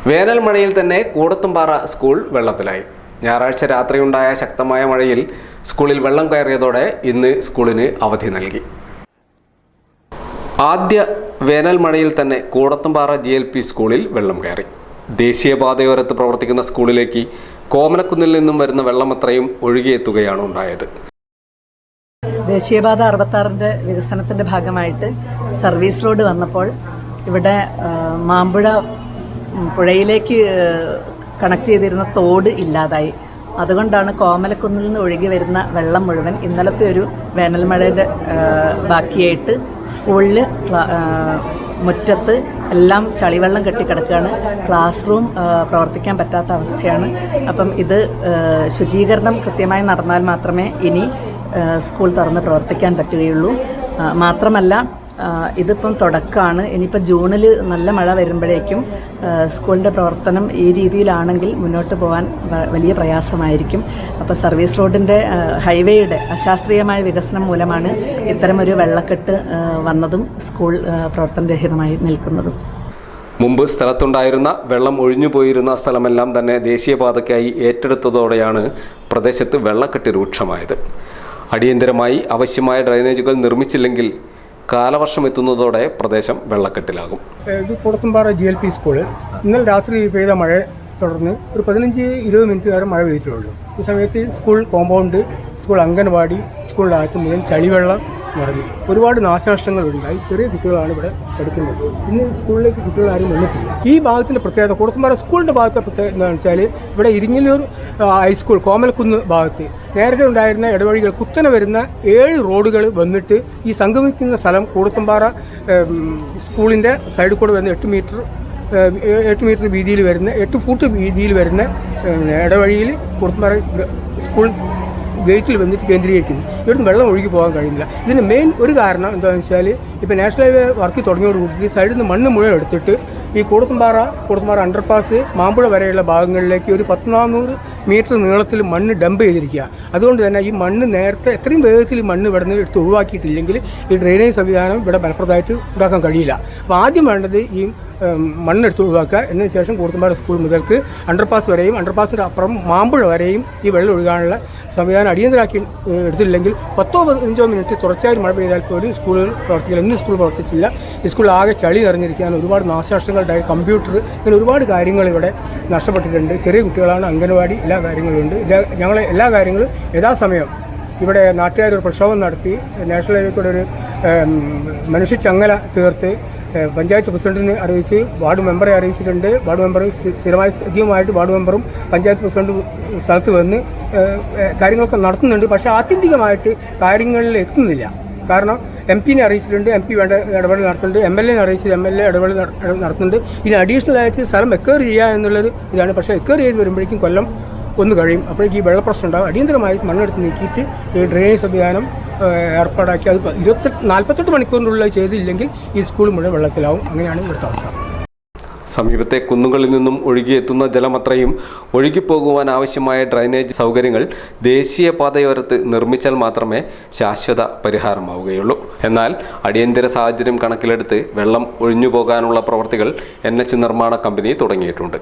വേനൽ മഴയിൽ തന്നെ കൂടത്തുംപാറ സ്കൂൾ വെള്ളത്തിലായി. ഞായറാഴ്ച രാത്രിയുണ്ടായ ശക്തമായ മഴയിൽ സ്കൂളിൽ വെള്ളം കയറിയതോടെ ഇന്ന് സ്കൂളിന് അവധി നൽകി. ആദ്യ വേനൽ മഴയിൽ തന്നെ കൂടത്തുംപാറ GLP സ്കൂളിൽ വെള്ളം കയറി. ദേശീയപാതയോരത്ത് പ്രവർത്തിക്കുന്ന സ്കൂളിലേക്ക് കോമലക്കുന്നിൽ നിന്നും വരുന്ന വെള്ളം അത്രയും ഒഴുകിയെത്തുകയാണ് ഉണ്ടായത്. ദേശീയപാത 66 വികസനത്തിൻ്റെ ഭാഗമായിട്ട് സർവീസ് റോഡ് വന്നപ്പോൾ ഇവിടെ മാമ്പുഴ പുഴയിലേക്ക് കണക്ട് ചെയ്തിരുന്ന തോട് ഇല്ലാതായി. അതുകൊണ്ടാണ് കോമലക്കുന്നിൽ നിന്ന് ഒഴുകി വരുന്ന വെള്ളം മുഴുവൻ ഇന്നലത്തെ ഒരു വേനൽ മഴയുടെ ബാക്കിയായിട്ട് സ്കൂളിൽ മുറ്റത്ത് എല്ലാം ചളിവെള്ളം കെട്ടിക്കിടക്കുകയാണ്. ക്ലാസ് റൂം പ്രവർത്തിക്കാൻ പറ്റാത്ത അവസ്ഥയാണ്. അപ്പം ഇത് ശുചീകരണം കൃത്യമായി നടന്നാൽ മാത്രമേ ഇനി സ്കൂൾ തുറന്ന് പ്രവർത്തിക്കാൻ പറ്റുകയുള്ളൂ. മാത്രമല്ല ഇതിപ്പം തുടക്കമാണ്. ഇനിയിപ്പോൾ ജൂണിൽ നല്ല മഴ വരുമ്പോഴേക്കും സ്കൂളിൻ്റെ പ്രവർത്തനം ഈ രീതിയിലാണെങ്കിൽ മുന്നോട്ട് പോകാൻ വലിയ പ്രയാസമായിരിക്കും. അപ്പോൾ സർവീസ് റോഡിൻ്റെ ഹൈവേയുടെ അശാസ്ത്രീയമായ വികസനം മൂലമാണ് ഇത്തരമൊരു വെള്ളക്കെട്ട് വന്നതും സ്കൂൾ പ്രവർത്തനരഹിതമായി നിൽക്കുന്നതും. മുമ്പ് സ്ഥലത്തുണ്ടായിരുന്ന വെള്ളം ഒഴിഞ്ഞുപോയിരുന്ന സ്ഥലമെല്ലാം തന്നെ ദേശീയപാതയ്ക്കായി ഏറ്റെടുത്തതോടെയാണ് പ്രദേശത്ത് വെള്ളക്കെട്ട് രൂക്ഷമായത്. അടിയന്തരമായി ആവശ്യമായ ഡ്രൈനേജുകൾ നിർമ്മിച്ചില്ലെങ്കിൽ കാലവർഷം എത്തുന്നതോടെ പ്രദേശം വെള്ളക്കെട്ടിലാകും. ഇത് കൂടത്തുംപാറ GLP സ്കൂള് ഇന്നലെ രാത്രി പെയ്ത മഴ തുടർന്ന് ഒരു 15-20 മിനിറ്റ് നേരം മഴ പെയ്തിട്ടുള്ളൂ. ഈ സമയത്ത് സ്കൂൾ കോമ്പൗണ്ട്, സ്കൂൾ അംഗൻവാടി, സ്കൂളിനകത്ത് മുഴുവൻ ചളിവെള്ളം നിറഞ്ഞു. ഒരുപാട് നാശനഷ്ടങ്ങൾ ഉണ്ടായി. ചെറിയ കുട്ടികളാണ് ഇവിടെ പഠിക്കുന്നത്. ഇന്ന് സ്കൂളിലേക്ക് കുട്ടികൾ ആരും വന്നിട്ടില്ല. ഈ ഭാഗത്തിൻ്റെ പ്രത്യേകത, കൂടത്തുംപാറ സ്കൂളിൻ്റെ ഭാഗത്തെ പ്രത്യേകത എന്താണെന്ന് വെച്ചാൽ ഇവിടെ ഇരിങ്ങല്ലൂർ ഹൈസ്കൂൾ കോമലക്കുന്ന് ഭാഗത്ത് നേരത്തെ ഉണ്ടായിരുന്ന ഇടവഴികൾ കുത്തനെ വരുന്ന 7 റോഡുകൾ വന്നിട്ട് ഈ സംഗമിക്കുന്ന സ്ഥലം കൂടത്തുംപാറ സ്കൂളിൻ്റെ സൈഡിൽ കൂടെ വരുന്ന 8 മീറ്റർ വീതിയിൽ വരുന്ന 8 ഫുട്ട് വീതിയിൽ വരുന്ന ഇടവഴിയിൽ കൂടത്തുംപാറ സ്കൂൾ ഗേറ്റിൽ വന്നിട്ട് കേന്ദ്രീകരിക്കുന്നു. ഇവിടുന്ന് വെള്ളം ഒഴുകി പോകാൻ കഴിയുന്നില്ല. ഇതിന് മെയിൻ ഒരു കാരണം എന്താണെന്ന് വെച്ചാൽ ഇപ്പോൾ നാഷണൽ ഹൈവേ വർക്ക് തുടങ്ങിയോടുകൂടി സൈഡിൽ നിന്ന് മണ്ണ് മുഴുവൻ എടുത്തിട്ട് ഈ കൂടത്തുംപാറ അണ്ടർപാസ് മാമ്പുഴ വരെയുള്ള ഭാഗങ്ങളിലേക്ക് ഒരു 100-400 മീറ്റർ നീളത്തിൽ മണ്ണ് ഡംപ് ചെയ്തിരിക്കുക. അതുകൊണ്ട് തന്നെ ഈ മണ്ണ് നേരത്തെ എത്രയും വേഗത്തിൽ മണ്ണ് ഇവിടെ നിന്ന് എടുത്ത് ഒഴിവാക്കിയിട്ടില്ലെങ്കിൽ ഈ ഡ്രെയിനേജ് സംവിധാനം ഇവിടെ ഫലപ്രദമായിട്ട് ഉണ്ടാക്കാൻ കഴിയില്ല. അപ്പോൾ ആദ്യം വേണ്ടത് ഈ മണ്ണെടുത്ത് ഒഴിവാക്കുക. എന്നതിന് ശേഷം കൂടത്തുംപാറ സ്കൂൾ മുതൽക്ക് അണ്ടർപാസ് വരെയും അണ്ടർപാസിൻ്റെ അപ്പുറം മാമ്പുഴ വരെയും ഈ വെള്ളം ഒഴുകാനുള്ള സംവിധാനം അടിയന്തരാക്കി എടുത്തില്ലെങ്കിൽ 10-15 മിനിറ്റ് തുടർച്ചയായി മഴ പെയ്താൽ പോലും സ്കൂളുകൾ പ്രവർത്തിക്കില്ല. ഇന്ന് സ്കൂൾ പ്രവർത്തിച്ചില്ല. ഈ സ്കൂൾ ആകെ ചളി നിറഞ്ഞിരിക്കുകയാണ്. ഒരുപാട് നാശനഷ്ടങ്ങളുണ്ടായി. കമ്പ്യൂട്ടർ, ഇങ്ങനെ ഒരുപാട് കാര്യങ്ങൾ ഇവിടെ നഷ്ടപ്പെട്ടിട്ടുണ്ട്. ചെറിയ കുട്ടികളാണ്, അംഗൻവാടി, എല്ലാ കാര്യങ്ങളുണ്ട്. ഞങ്ങളെ എല്ലാ കാര്യങ്ങളും യഥാസമയം ഇവിടെ നാട്ടുകാരൊരു പ്രക്ഷോഭം നടത്തി നാഷണൽ ഹൈവേ കൂടെ ഒരു മനുഷ്യച്ചങ്ങല തീർത്ത് പഞ്ചായത്ത് പ്രസിഡന്റിനെ അറിയിച്ച് വാർഡ് മെമ്പറെ അറിയിച്ചിട്ടുണ്ട്. വാർഡ് മെമ്പർ സ്ഥിരമായി സജീവമായിട്ട് വാർഡ് മെമ്പറും പഞ്ചായത്ത് പ്രസിഡന്റും സ്ഥലത്ത് വന്ന് കാര്യങ്ങളൊക്കെ നടത്തുന്നുണ്ട്. പക്ഷേ ആത്യന്തികമായിട്ട് കാര്യങ്ങളിൽ എത്തുന്നില്ല. കാരണം MP അറിയിച്ചിട്ടുണ്ട്, MP വേണ്ട ഇടപെടൽ നടത്തുന്നുണ്ട്. MLA അറിയിച്ചിട്ട് MLA ഇടപെടൽ നടത്തുന്നുണ്ട്. ഇനി അഡീഷണൽ ആയിട്ട് സ്ഥലം എക്വയർ ചെയ്യുക എന്നുള്ളൊരു ഇതാണ്. പക്ഷേ എക്വയർ ചെയ്ത് വരുമ്പോഴേക്കും കൊല്ലം ഒന്ന് കഴിയും. അപ്പോഴേക്കും ഈ വെള്ളപ്രശ്നം ഉണ്ടാകും. അടിയന്തരമായി മണ്ണെടുത്ത് നീക്കിയിട്ട് ഈ ഡ്രെയിനേജ് സംവിധാനം ഏർപ്പാടാക്കി അത് 48 മണിക്കൂറിനുള്ളിൽ ചെയ്തില്ലെങ്കിൽ ഈ സ്കൂൾ മുഴുവൻ വെള്ളത്തിലാവും. അങ്ങനെയാണ് ഇവിടുത്തെ അവസ്ഥ. സമീപത്തെ കുന്നുകളിൽ നിന്നും ഒഴുകിയെത്തുന്ന ജലമത്രയും ഒഴുകിപ്പോകുവാൻ ആവശ്യമായ ഡ്രൈനേജ് സൗകര്യങ്ങൾ ദേശീയപാതയോരത്ത് നിർമ്മിച്ചാൽ മാത്രമേ ശാശ്വത പരിഹാരമാവുകയുള്ളൂ. എന്നാൽ അടിയന്തര സാഹചര്യം കണക്കിലെടുത്ത് വെള്ളം ഒഴിഞ്ഞുപോകാനുള്ള പ്രവൃത്തികൾ NH നിർമ്മാണ കമ്പനി തുടങ്ങിയിട്ടുണ്ട്.